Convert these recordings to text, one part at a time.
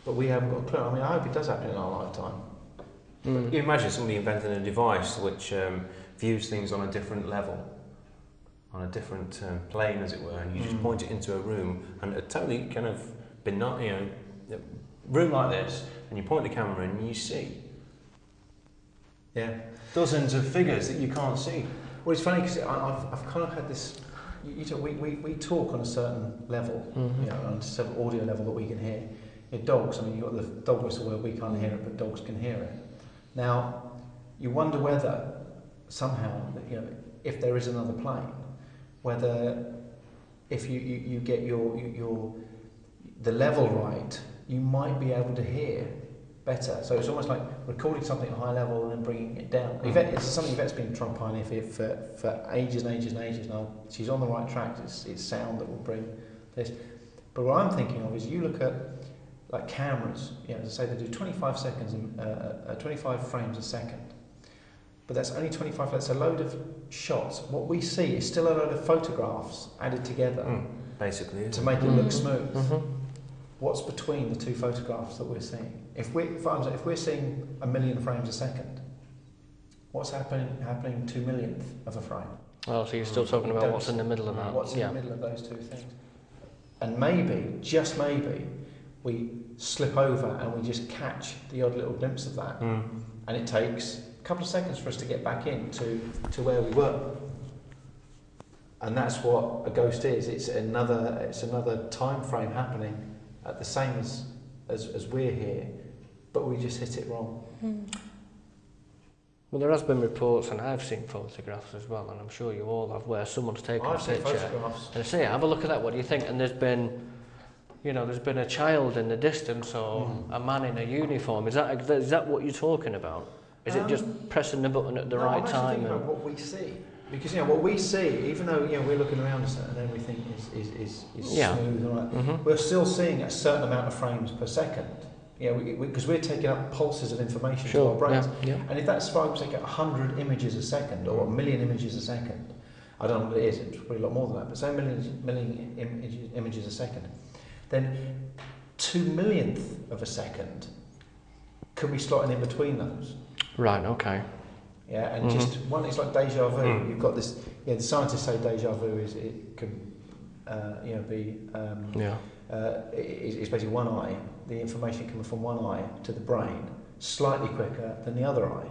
but we haven't got a clue. I mean, I hope it does happen in our lifetime. You imagine somebody inventing a device which views things on a different level, on a different plane, as it were, and you just point it into a room, and a totally kind of benign, room like this, and you point the camera and you see dozens of figures that you can't see. Well, it's funny because I've kind of had this. We talk on a certain level, on a certain audio level that we can hear. Dogs, I mean, you've got the dog whistle where we can't hear it, but dogs can hear it. Now, you wonder whether somehow, if there is another plane, whether if you get the level right, you might be able to hear better. So it's almost like recording something at a high level and then bringing it down. It's something Yvette's been trying to pioneer for ages and ages and ages now. She's on the right track. It's sound that will bring this. But what I'm thinking of is you look at like cameras, as I say, they do 25 frames a second. But that's only 25, that's a load of shots. What we see is still a load of photographs added together. Basically, to make it look smooth. What's between the two photographs that we're seeing? If we're seeing 1 million frames a second, what's happening 2 millionth of a frame? Oh, so you're still talking about what's in the middle of that. What's in the middle of those two things? And maybe, just maybe, we slip over and we just catch the odd little glimpse of that. And it takes a couple of seconds for us to get back to where we were. And that's what a ghost is. It's another time frame happening at the same as we're here, but we just hit it wrong. Well, there has been reports, and I've seen photographs as well, and I'm sure you all have, where someone's taken a picture photographs. and say, have a look at that, what do you think? And there's been a child in the distance or a man in a uniform. Is that what you're talking about? Is it just pressing the button at the right time? I'm about what we see. Because what we see, even though we're looking around us and everything is smooth, right, we're still seeing a certain amount of frames per second. Because we're taking up pulses of information to our brains. And if that's, for example, 100 images a second or 1 million images a second, I don't know what it is, it's probably a lot more than that, but say 1 million images a second, then 2 millionth of a second could be slotted in between those. Right, okay. Yeah, and just one, it's like deja vu. You've got this. The scientists say deja vu is it can, it's basically one eye. The information coming from one eye to the brain slightly quicker than the other eye.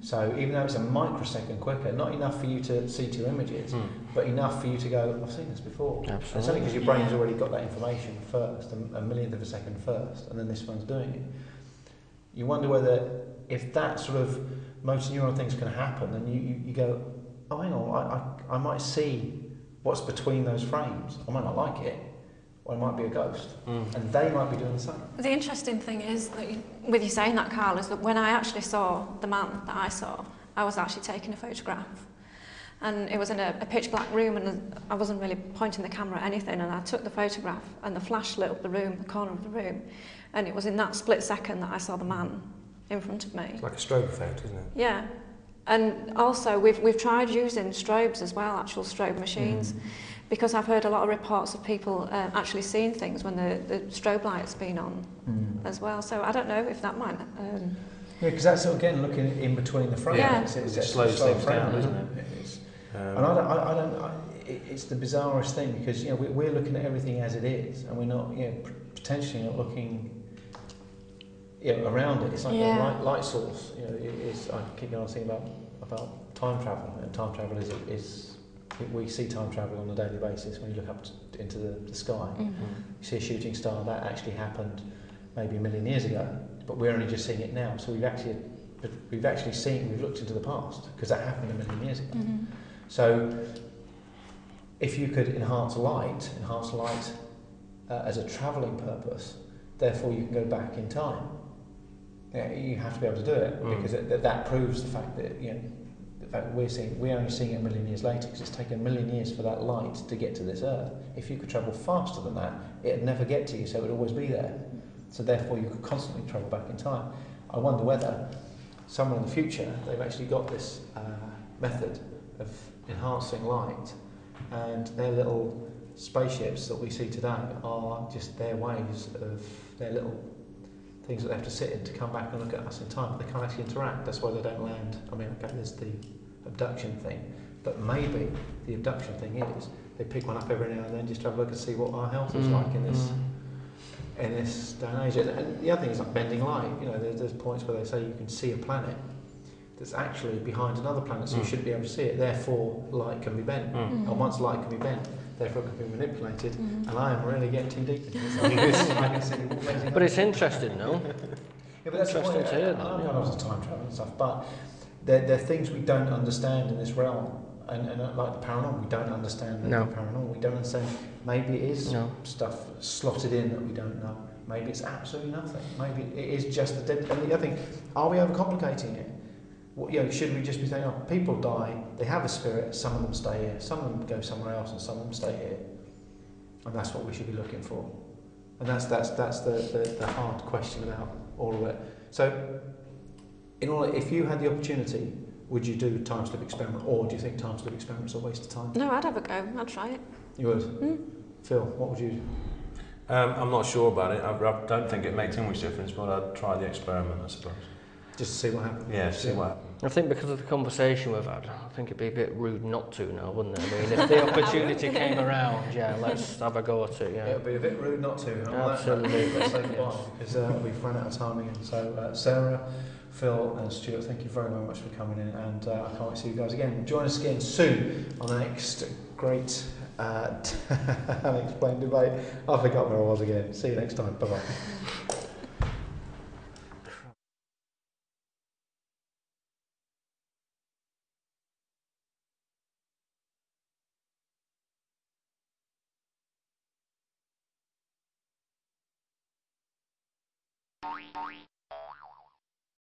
So even though it's a microsecond quicker, not enough for you to see two images, but enough for you to go, I've seen this before. Absolutely. It's only because your brain's already got that information first, a millionth of a second first, and then this one's doing it. You wonder whether, if that sort of motor neuron thing's going to happen, then you go, oh, hang on, I might see what's between those frames. I might not like it, or it might be a ghost, and they might be doing the same. The interesting thing is, that with you saying that, Carl, is that when I actually saw the man that I saw, I was actually taking a photograph. And it was in a pitch black room, and I wasn't really pointing the camera at anything, and I took the photograph, and the flash lit up the room, the corner of the room, and it was in that split second that I saw the man in front of me. It's like a strobe effect, isn't it? Yeah. And also we've tried using strobes as well, actual strobe machines, because I've heard a lot of reports of people actually seeing things when the strobe light's been on as well. So I don't know if that might... because that's, again, looking in between the frames. Yeah. It slows things down, doesn't it? And it's the bizarrest thing, because we're looking at everything as it is, and we're not potentially not looking around it. It's like a light source. I keep on thinking about time travel, and time travel is we see time travel on a daily basis. When you look up into the sky, you see a shooting star that actually happened maybe 1 million years ago, but we're only just seeing it now. So we've actually looked into the past, because that happened 1 million years ago. So if you could enhance light as a travelling purpose, therefore you can go back in time. You have to be able to do it, because that proves the fact that the fact that we're only seeing it 1 million years later, because it's taken 1 million years for that light to get to this Earth. If you could travel faster than that, it'd never get to you, so it would always be there. So therefore you could constantly travel back in time. I wonder whether somewhere in the future they've actually got this method of enhancing light, and their little spaceships that we see today are just their ways of their little things that they have to sit in to come back and look at us in time, but they can't actually interact. That's why they don't land. I mean, okay, there's the abduction thing, but maybe the abduction thing is they pick one up every now and then just to have a look and see what our health is like in this day and age. And the other thing is like bending light. You know, there's points where they say you can see a planet that's actually behind another planet, so you shouldn't be able to see it. Therefore, light can be bent, and once light can be bent, therefore it can be manipulated. And I am really getting too deep into this. But it's interesting, no? Yeah, but that's Interesting to hear that. I know lots of time travel and stuff, but there are things we don't understand in this realm. And like the paranormal, we don't understand the paranormal. We don't understand. Maybe it is stuff slotted in that we don't know. Maybe it's absolutely nothing. Maybe it is just the dead. And the other thing, are we overcomplicating it? What, you know, should we just be saying, oh, people die, they have a spirit, some of them stay here, some of them go somewhere else, and some of them stay here, and that's what we should be looking for. And that's the hard question about all of it. So, if you had the opportunity, would you do a time slip experiment, or do you think time slip experiments are a waste of time? No, I'd have a go. I'd try it. You would? Phil, what would you do? I'm not sure about it. I don't think it makes too much difference, but I'd try the experiment, I suppose. Just to see what happens? Yeah, see what happens. I think because of the conversation we've had, I think it'd be a bit rude not to now, wouldn't it? I mean, if the opportunity came around, let's have a go at it, It'd be a bit rude not to. Absolutely. Let's say goodbye, because we've run out of time again. So, Sarah, Phil and Stuart, thank you very, very much for coming in, and I can't wait to see you guys again. Join us again soon on the next great Unexplained debate. I forgot where I was again. See you next time. Bye-bye.